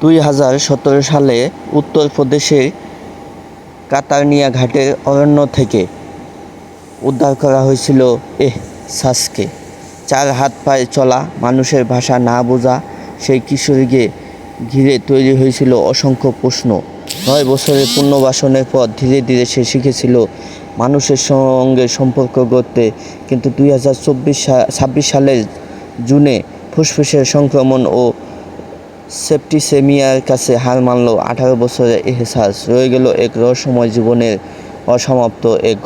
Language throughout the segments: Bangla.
2017 সালে উত্তরপ্রদেশের কাতারনিয়া ঘাটের অরণ্য থেকে উদ্ধার করা হয়েছিল এহসাসকে। 4 হাত পায়ে চলা, মানুষের ভাষা না বোঝা সেই কিশোরীকে ঘিরে তৈরি হয়েছিল অসংখ্য প্রশ্ন। 9 বছরের পুনর্বাসনের পর ধীরে ধীরে সে শিখেছিল মানুষের সঙ্গে সম্পর্ক গড়তে। কিন্তু 2026 সালের জুনে ফুসফুসের সংক্রমণ ও সেপ্টিসেমিয়ার কাছে হার মানল 18 বছরের এহসাস। রয়ে গেল এক রহস্যময় জীবনের অসমাপ্ত এক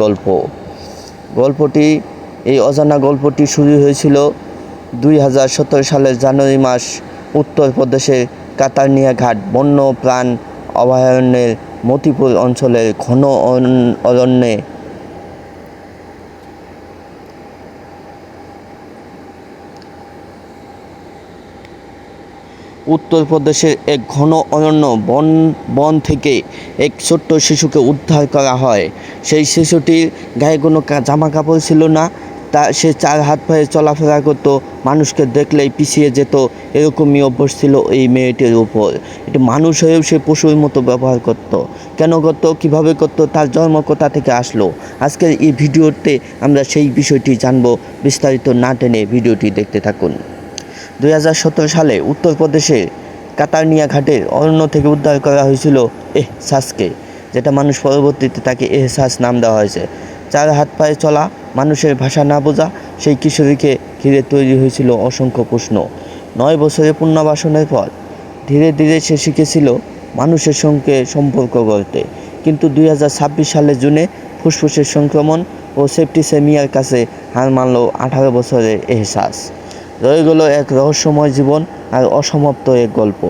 এই অজানা গল্পটি শুরু হয়েছিল 2017 সালের জানুয়ারি মাস উত্তরপ্রদেশের কাতারনিয়া ঘাট বন্যপ্রাণ অভয়ারণ্যের মতিপুর অঞ্চলের ঘন অরণ্যে। উত্তরপ্রদেশের এক ঘন অরণ্য বন থেকে এক ছোট্ট শিশুকে উদ্ধার করা হয়। সেই শিশুটির গায়ে কোনো জামা কাপড় ছিল না। সে 4 হাত পায়ে চলাফেরা করতো, মানুষকে দেখলেই পিছিয়ে যেত। এরকমই অভ্যাস ছিল এই মেয়েটির উপর। এটি মানুষ হয়েও সে পশুর মতো ব্যবহার করত। কেন করত, কীভাবে করত, তার জন্ম কোথা থেকে আসলো, আজকের এই ভিডিওতে আমরা সেই বিষয়টি জানব। বিস্তারিত না টেনে ভিডিওটি দেখতে থাকুন। 2017 সালে উত্তরপ্রদেশের কাতারনিয়া ঘাটের অরণ্য থেকে উদ্ধার করা হয়েছিল এহসাসকে, যেটা মানুষ পরবর্তীতে তাকে এহসাস নাম দেওয়া হয়েছে। 4 হাত পায়ে চলা, মানুষের ভাষা না বোঝা সেই কিশোরীকে ঘিরে তৈরি হয়েছিল অসংখ্য প্রশ্ন। 9 বছরের পুনর্বাসনের পর ধীরে ধীরে সে শিখেছিল মানুষের সঙ্গে সম্পর্ক গড়তে। কিন্তু 2026 সালের জুনে ফুসফুসের সংক্রমণ ও সেপ্টিসেমিয়ার কাছে হার মানল 18 বছরের এহসাস। রয়ে গেল এক রহস্যময় জীবন আর অসমাপ্ত এক গল্প।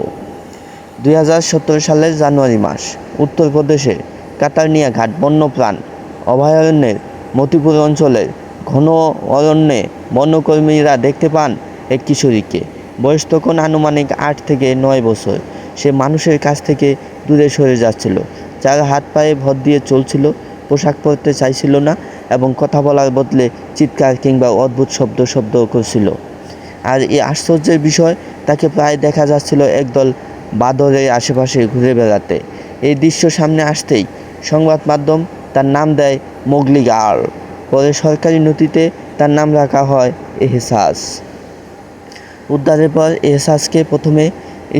2017 সালের জানুয়ারি মাস উত্তরপ্রদেশের কাতারনিয়া ঘাট বন্যপ্রাণ অভয়ারণ্যের মতিপুর অঞ্চলের ঘন অরণ্যে বনকর্মীরা দেখতে পান এক কিশোরীকে। বয়স তখন আনুমানিক 8 থেকে 9 বছর। সে মানুষের কাছ থেকে দূরে সরে যাচ্ছিল, 4 হাত পায়ে ভর দিয়ে চলছিল, পোশাক পরতে চাইছিল না এবং কথা বলার বদলে চিৎকার কিংবা অদ্ভুত শব্দ করছিল। আর এই আশ্চর্যের বিষয়, তাকে প্রায় দেখা যাচ্ছিল একদল বাদরের আশেপাশে ঘুরে বেড়াতে। এই দৃশ্য সামনে আসতেই সংবাদ মাধ্যম তার নাম দেয় মোগলি গার্ল। পরে সরকারি নথিতে তার নাম রাখা হয় এহসাস। উদ্ধারের পর এহসাসকে প্রথমে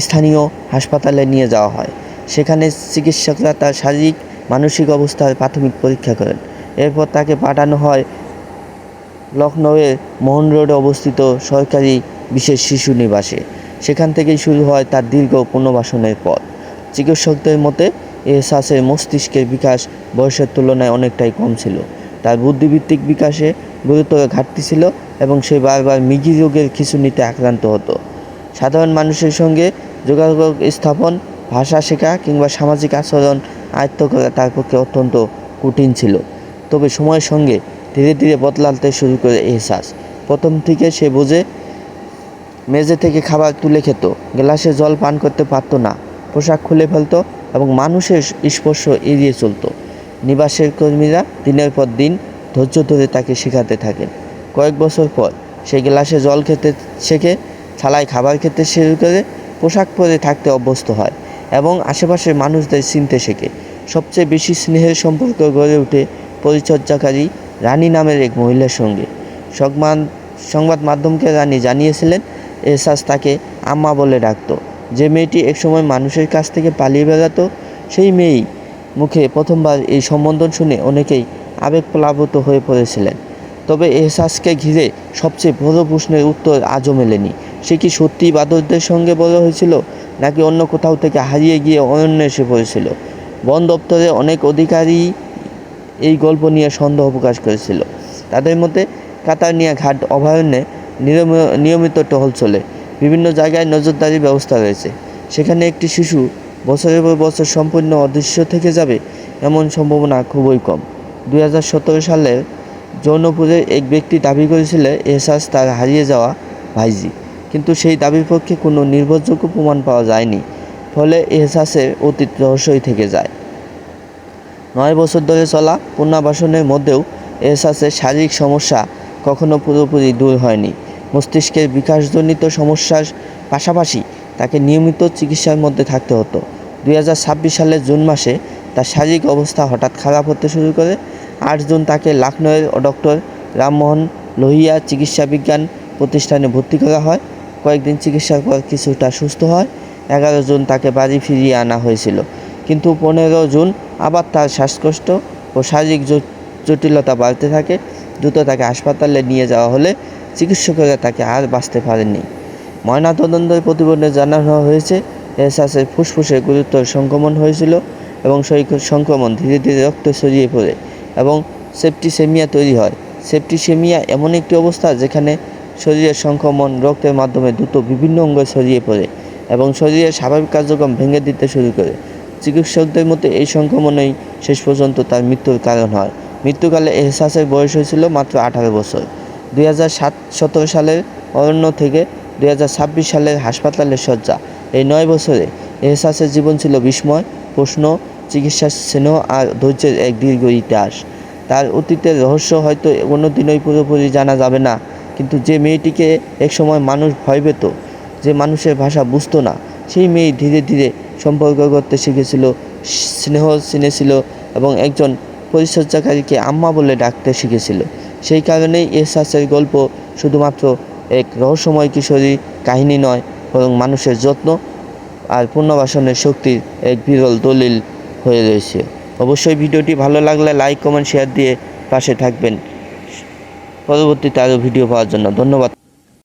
স্থানীয় হাসপাতালে নিয়ে যাওয়া হয়। সেখানে চিকিৎসকরা তার শারীরিক মানসিক অবস্থার প্রাথমিক পরীক্ষা করেন। এরপর তাকে পাঠানো হয় লখনউয়ের মোহন রোডে অবস্থিত সরকারি বিশেষ শিশু নিবাসে। সেখান থেকেই শুরু হয় তার দীর্ঘ পুনর্বাসনের পথ। চিকিৎসকদের মতে এহসাসের মস্তিষ্কের বিকাশ বয়সের তুলনায় অনেকটাই কম ছিল। তার বুদ্ধিভিত্তিক বিকাশে গুরুতর ঘাটতি ছিল এবং সে বারবার মৃগী রোগের খিঁচুনিতে আক্রান্ত হতো। সাধারণ মানুষের সঙ্গে যোগাযোগ স্থাপন, ভাষা শেখা কিংবা সামাজিক আচরণ আয়ত্ত করা তার পক্ষে অত্যন্ত কঠিন ছিল। তবে সময়ের সঙ্গে ধীরে ধীরে বদলাতে শুরু করে এহসাস। প্রথম থেকে সে বোঝে, মেঝে থেকে খাবার তুলে খেত, গ্লাসে জল পান করতে পারত না, পোশাক খুলে ফেলত এবং মানুষের স্পর্শ এড়িয়ে চলত। নিবাসের কর্মীরা দিনের পর দিন ধৈর্য ধরে তাকে শেখাতে থাকেন। কয়েক বছর পর সে গ্লাসে জল খেতে শেখে, থালায় খাবার খেতে শুরু করে, পোশাক পরে থাকতে অভ্যস্ত হয় এবং আশেপাশের মানুষদের চিনতে শেখে। সবচেয়ে বেশি স্নেহের সম্পর্ক গড়ে ওঠে পরিচর্যাকারী রানী নামের এক মহিলার সঙ্গে। সংবাদ মাধ্যমকে রানী জানিয়েছিলেন এহসাস তাকে আম্মা বলে ডাকত। যে মেয়েটি একসময় মানুষের কাছ থেকে পালিয়ে বেড়াতো, সেই মেয়েই মুখে প্রথমবার এই সম্বোধন শুনে অনেকেই আবেগপ্লাবিত হয়ে পড়েছিলেন। তবে এহসাসকে ঘিরে সবচেয়ে বড় প্রশ্নের উত্তর আজও মেলেনি। সে কি সত্যিই বাদরদের সঙ্গে বড় হয়েছিল, নাকি অন্য কোথাও থেকে হারিয়ে গিয়ে অরণ্যে এসে পড়েছিল? বন দপ্তরে অনেক অধিকারী এই গল্প নিয়ে সন্দেহ প্রকাশ করেছিল। তাদের মতে কাতারনিয়া ঘাট অভয়ারণ্যে নিয়মিত টহল চলে, বিভিন্ন জায়গায় নজরদারি ব্যবস্থা রয়েছে। সেখানে একটি শিশু বছরের পর বছর সম্পূর্ণ অদৃশ্য থেকে যাবে এমন সম্ভাবনা খুবই কম। 2017 সালের জৌনপুরের এক ব্যক্তি দাবি করেছিল এহসাস তার হারিয়ে যাওয়া ভাইজি, কিন্তু সেই দাবির পক্ষে কোনো নির্ভরযোগ্য প্রমাণ পাওয়া যায়নি। ফলে এহসাসের অতীত রহস্যই থেকে যায়। 9 বছর ধরে চলা পুনর্বাসনের মধ্যেও এহসাসের শারীরিক সমস্যা কখনো পুরোপুরি দূর হয়নি। মস্তিষ্কের বিকাশজনিত সমস্যার পাশাপাশি তাকে নিয়মিত চিকিৎসার মধ্যে থাকতে হতো। 2026 সালের জুন মাসে তার শারীরিক অবস্থা হঠাৎ খারাপ হতে শুরু করে। 8 জুন তাকে লখনউয়ের ডক্টর রামমোহন লোহিয়া চিকিৎসা বিজ্ঞান প্রতিষ্ঠানে ভর্তি করা হয়। কয়েকদিন চিকিৎসার পর কিছুটা সুস্থ হয়। 11 জুন তাকে বাড়ি ফিরিয়ে আনা হয়েছিল, কিন্তু 15 জুন আবার তার শ্বাসকষ্ট ও শারীরিক জটিলতা বাড়তে থাকে। দ্রুত তাকে হাসপাতালে নিয়ে যাওয়া হলে চিকিৎসকেরা তাকে আর বাঁচতে পারেননি। ময়নাতদন্তের প্রতিবেদনে জানানো হয়েছে এহসাসের ফুসফুসে গুরুতর সংক্রমণ হয়েছিল এবং সেই সংক্রমণ ধীরে ধীরে রক্তে ছড়িয়ে পড়ে এবং সেপ্টিসেমিয়া তৈরি হয়। সেপ্টিসেমিয়া এমন একটি অবস্থা যেখানে শরীরের সংক্রমণ রক্তের মাধ্যমে দ্রুত বিভিন্ন অঙ্গে ছড়িয়ে পড়ে এবং শরীরের স্বাভাবিক কার্যক্রম ভেঙে দিতে শুরু করে। চিকিৎসকদের মতে এই সংক্রমণেই শেষ পর্যন্ত তার মৃত্যুর কারণ হয়। মৃত্যুকালে এহসাসের বয়স হয়েছিল মাত্র 18 বছর। 2017 সালের অরণ্য থেকে 2026 সালের হাসপাতালের শয্যা, এই 9 বছরে এহসাসের জীবন ছিল বিস্ময়, প্রশ্ন, চিকিৎসার স্নেহ আর ধৈর্যের এক দীর্ঘ ইতিহাস। তার অতীতের রহস্য হয়তো কোনোদিনই পুরোপুরি জানা যাবে না, কিন্তু যে মেয়েটিকে একসময় মানুষ ভয় পেত, যে মানুষের ভাষা বুঝতো না, সেই মেয়ে ধীরে ধীরে সম্পর্ক করতে শিখেছিল, স্নেহ চিনেছিল এবং একজন পরিচর্যাকারীকে আম্মা বলে ডাকতে শিখেছিল। সেই কারণেই এহসাসের গল্প শুধুমাত্র এক রহস্যময় কিশোরী কাহিনী নয়, বরং মানুষের যত্ন আর পুনর্বাসনের শক্তির এক বিরল দলিল হয়ে রয়েছে। অবশ্যই ভিডিওটি ভালো লাগলে লাইক, কমেন্ট, শেয়ার দিয়ে পাশে থাকবেন পরবর্তীতে আরও ভিডিও পাওয়ার জন্য। ধন্যবাদ।